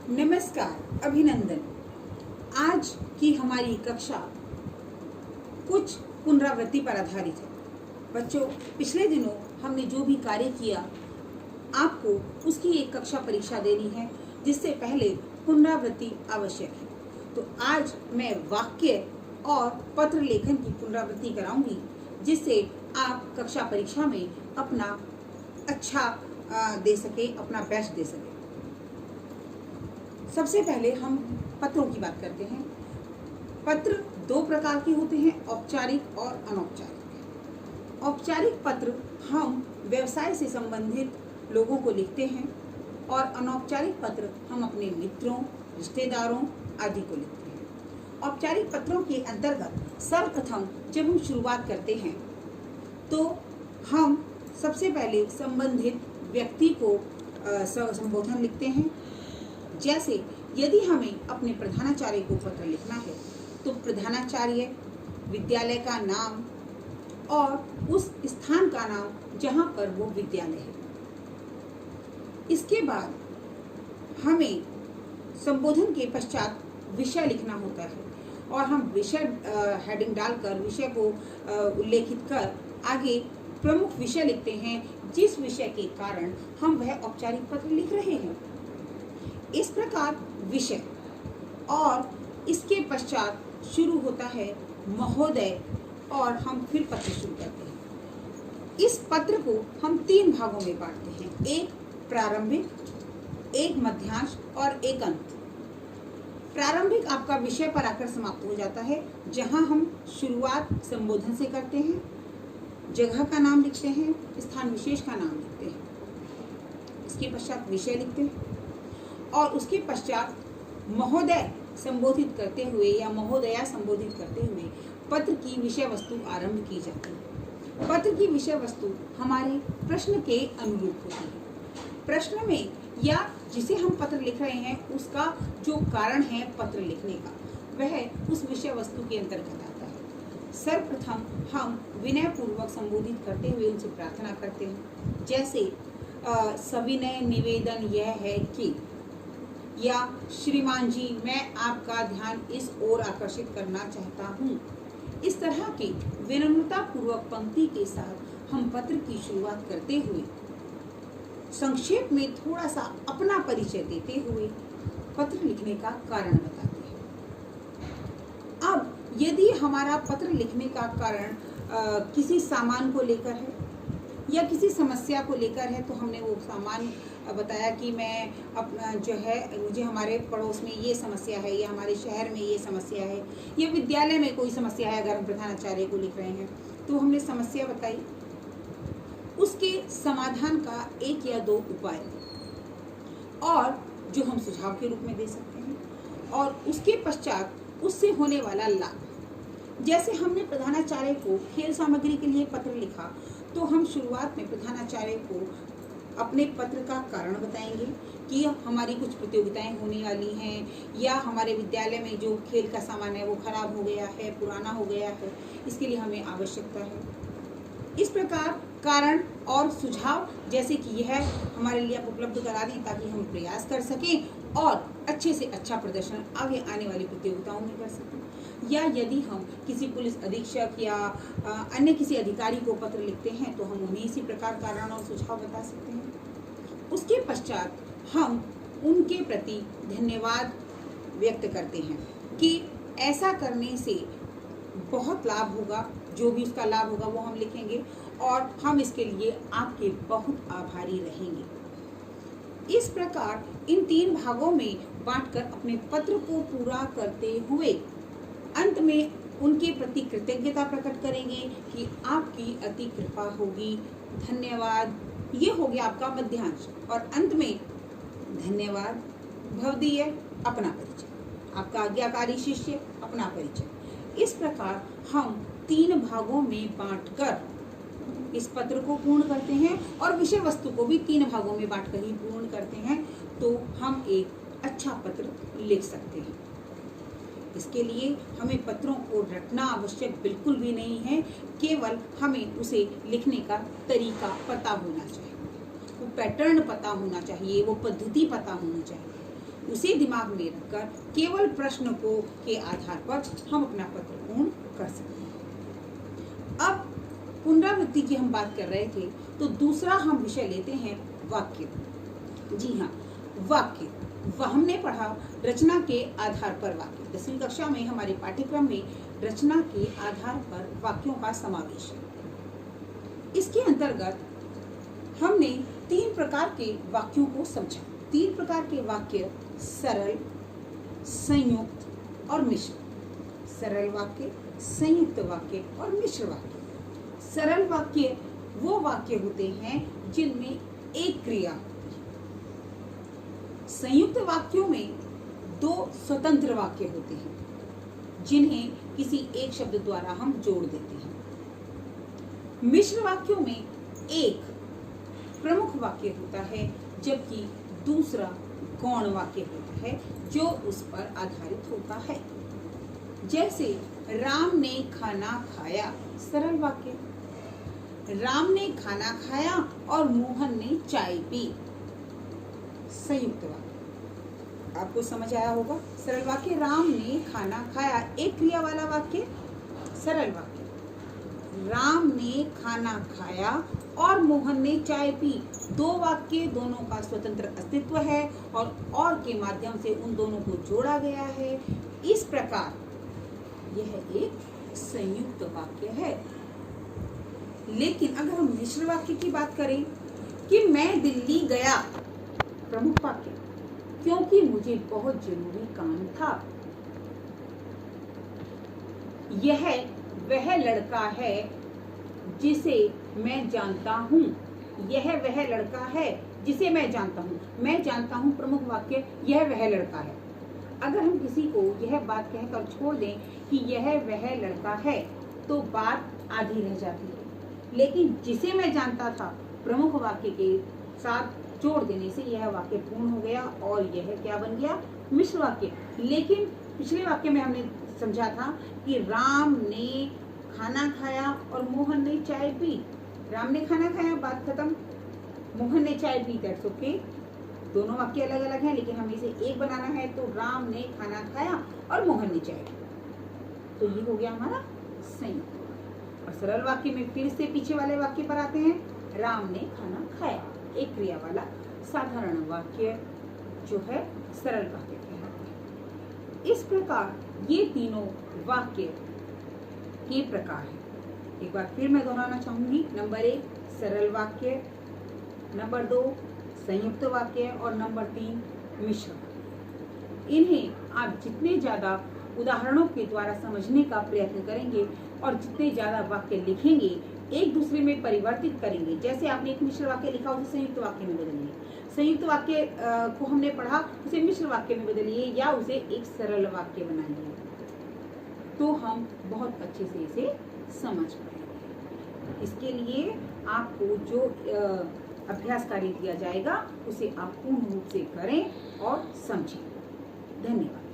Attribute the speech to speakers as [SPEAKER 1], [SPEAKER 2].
[SPEAKER 1] नमस्कार, अभिनंदन। आज की हमारी कक्षा कुछ पुनरावृत्ति पर आधारित है। बच्चों, पिछले दिनों हमने जो भी कार्य किया, आपको उसकी एक कक्षा परीक्षा देनी है, जिससे पहले पुनरावृत्ति आवश्यक है। तो आज मैं वाक्य और पत्र लेखन की पुनरावृत्ति कराऊंगी, जिससे आप कक्षा परीक्षा में अपना अच्छा दे सके, अपना बेस्ट दे सके। सबसे पहले हम पत्रों की बात करते हैं। पत्र दो प्रकार के होते हैं, औपचारिक और अनौपचारिक। औपचारिक पत्र हम व्यवसाय से संबंधित लोगों को लिखते हैं और अनौपचारिक पत्र हम अपने मित्रों, रिश्तेदारों आदि को लिखते हैं। औपचारिक पत्रों के अंतर्गत सर्वप्रथम जब हम शुरुआत करते हैं तो हम सबसे पहले संबंधित व्यक्ति को संबोधन लिखते हैं। जैसे यदि हमें अपने प्रधानाचार्य को पत्र लिखना है तो प्रधानाचार्य, विद्यालय का नाम और उस स्थान का नाम जहाँ पर वो विद्यालय है। इसके बाद हमें संबोधन के पश्चात विषय लिखना होता है और हम विषय हेडिंग डालकर विषय को उल्लेखित कर आगे प्रमुख विषय लिखते हैं, जिस विषय के कारण हम वह औपचारिक पत्र लिख रहे हैं। इस प्रकार विषय और इसके पश्चात शुरू होता है महोदय और हम फिर पत्र शुरू करते हैं। इस पत्र को हम तीन भागों में बांटते हैं, एक प्रारंभिक, एक मध्यांश और एक अंत। प्रारंभिक आपका विषय पर आकर समाप्त हो जाता है, जहां हम शुरुआत संबोधन से करते हैं, जगह का नाम लिखते हैं, स्थान विशेष का नाम लिखते हैं, इसके पश्चात विषय लिखते हैं और उसके पश्चात महोदय संबोधित करते हुए या महोदया संबोधित करते हुए पत्र की विषय वस्तु आरंभ की जाती है। पत्र की विषय वस्तु हमारे प्रश्न के अनुरूप होती है। प्रश्न में या जिसे हम पत्र लिख रहे हैं उसका जो कारण है पत्र लिखने का, वह उस विषय वस्तु के अंतर्गत आता है। सर्वप्रथम हम विनय पूर्वक संबोधित करते हुए उनसे प्रार्थना करते हैं, जैसे सविनय निवेदन यह है कि, या श्रीमान जी मैं आपका ध्यान इस ओर आकर्षित करना चाहता हूँ। इस तरह की विनम्रता पूर्वक पंक्ति के साथ हम पत्र की शुरुआत करते हुए संक्षेप में थोड़ा सा अपना परिचय देते हुए पत्र लिखने का कारण बताते हैं। अब यदि हमारा पत्र लिखने का कारण किसी सामान को लेकर है या किसी समस्या को लेकर है, तो हमने वो सामान बताया कि मैं अपना जो है मुझे हमारे पड़ोस में ये समस्या है या हमारे शहर में ये समस्या है या विद्यालय में कोई समस्या है। अगर हम प्रधानाचार्य को लिख रहे हैं तो हमने समस्या बताई, उसके समाधान का एक या दो उपाय और जो हम सुझाव के रूप में दे सकते हैं, और उसके पश्चात उससे होने वाला लाभ। जैसे हमने प्रधानाचार्य को खेल सामग्री के लिए पत्र लिखा, तो हम शुरुआत में प्रधानाचार्य को अपने पत्र का कारण बताएंगे कि हमारी कुछ प्रतियोगिताएं होने वाली हैं या हमारे विद्यालय में जो खेल का सामान है वो खराब हो गया है, पुराना हो गया है, इसके लिए हमें आवश्यकता है। इस प्रकार कारण और सुझाव, जैसे कि यह हमारे लिए आप उपलब्ध करा दें ताकि हम प्रयास कर सकें और अच्छे से अच्छा प्रदर्शन आगे आने वाली प्रतियोगिताओं में कर सकें। या यदि हम किसी पुलिस अधीक्षक या अन्य किसी अधिकारी को पत्र लिखते हैं तो हम उन्हें इसी प्रकार कारण और सुझाव बता सकते हैं। उसके पश्चात हम उनके प्रति धन्यवाद व्यक्त करते हैं कि ऐसा करने से बहुत लाभ होगा, जो भी उसका लाभ होगा वो हम लिखेंगे और हम इसके लिए आपके बहुत आभारी रहेंगे। इस प्रकार इन तीन भागों में बांटकर अपने पत्र को पूरा करते हुए अंत में उनके प्रति कृतज्ञता प्रकट करेंगे कि आपकी अति कृपा होगी, धन्यवाद। ये हो गया आपका मध्यांश। और अंत में धन्यवाद भवदीय, अपना परिचय, आपका आज्ञाकारी शिष्य, अपना परिचय। इस प्रकार हम तीन भागों में बांटकर इस पत्र को पूर्ण करते हैं और विषय वस्तु को भी तीन भागों में बांटकर ही पूर्ण करते हैं, तो हम एक अच्छा पत्र लिख सकते हैं। इसके लिए हमें पत्रों को रटना आवश्यक बिल्कुल भी नहीं है, केवल हमें उसे लिखने का तरीका पता होना चाहिए, वो पैटर्न पता होना चाहिए, वो पद्धति पता होनी चाहिए। उसे दिमाग में रखकर केवल प्रश्न को के आधार पर हम अपना पत्र पूर्ण कर सकते हैं। अब पुनरावृत्ति की हम बात कर रहे थे, तो दूसरा हम विषय लेते हैं वाक्य। जी हाँ, वाक्य वह हमने पढ़ा रचना के आधार पर वाक्य। 10वीं कक्षा में हमारे पाठ्यक्रम में रचना के आधार पर वाक्यों का समावेश है। इसके अंतर्गत हमने 3 प्रकार के वाक्यों को समझा। 3 प्रकार के वाक्य: सरल, संयुक्त और मिश्र। सरल वाक्य, संयुक्त वाक्य और मिश्र वाक्य। सरल वाक्य वो वाक्य होते हैं जिनमें एक क्रिया होती है। संयुक्त वाक्यों में 2 स्वतंत्र वाक्य होते हैं जिन्हें किसी एक शब्द द्वारा हम जोड़ देते हैं। मिश्र वाक्यों में एक प्रमुख वाक्य होता है जबकि दूसरा गौण वाक्य होता है जो उस पर आधारित होता है। जैसे राम ने खाना खाया, सरल वाक्य। राम ने खाना खाया और मोहन ने चाय पी, संयुक्त वाक्य। आपको समझ आया होगा। सरल वाक्य राम ने खाना खाया, एक क्रिया वाला वाक्य सरल वाक्य। राम ने खाना खाया और मोहन ने चाय पी, 2 वाक्य, दोनों का स्वतंत्र अस्तित्व है और के माध्यम से उन दोनों को जोड़ा गया है। इस प्रकार यह एक संयुक्त वाक्य है। लेकिन अगर हम मिश्र वाक्य की बात करें कि मैं दिल्ली गया, प्रमुख वाक्य, क्योंकि मुझे बहुत जरूरी काम था। यह वह लड़का है जिसे मैं जानता हूँ। यह वह लड़का है जिसे मैं जानता हूँ। मैं जानता हूँ प्रमुख वाक्य, यह वह लड़का है। अगर हम किसी को यह बात कहकर छोड़ दें कि यह वह लड़का है तो बात आधी रह जाती है। लेकिन जिसे मैं जानता था प्रमुख वाक्य के साथ जोड़ देने से यह वाक्य पूर्ण हो गया और यह क्या बन गया? मिश्र वाक्य। लेकिन पिछले वाक्य में हमने समझा था कि राम ने खाना खाया और मोहन ने चाय पी। राम ने खाना खाया, बात खत्म। मोहन ने चाय पी, दैट्स ओके। दोनों वाक्य अलग अलग हैं लेकिन हमें इसे एक बनाना है, तो राम ने खाना खाया और मोहन ने चाय पी, तो ये हो गया हमारा संयुक्त वाक्य। और सरल वाक्य में फिर से पीछे वाले वाक्य पर आते हैं। राम ने खाना खाया, एक क्रिया वाला साधारण वाक्य जो है सरल वाक्य कहलाता है। इस प्रकार ये तीनों वाक्य के प्रकार हैं। एक बार फिर मैं दोहराना चाहूंगी। नंबर 1 सरल वाक्य, नंबर 2 संयुक्त वाक्य और नंबर 3 मिश्र वाक्य। इन्हें आप जितने ज्यादा उदाहरणों के द्वारा समझने का प्रयत्न करेंगे और जितने ज्यादा वाक्य लिखेंगे, एक दूसरे में परिवर्तित करेंगे। जैसे आपने एक मिश्र वाक्य लिखा, उसे संयुक्त वाक्य में बदलिए। संयुक्त वाक्य को हमने पढ़ा, उसे मिश्र वाक्य में बदलिए या उसे एक सरल वाक्य बनाइए, तो हम बहुत अच्छे से इसे समझ पाएंगे। इसके लिए आपको जो अभ्यास कार्य दिया जाएगा उसे आप पूर्ण रूप से करें और समझें। धन्यवाद।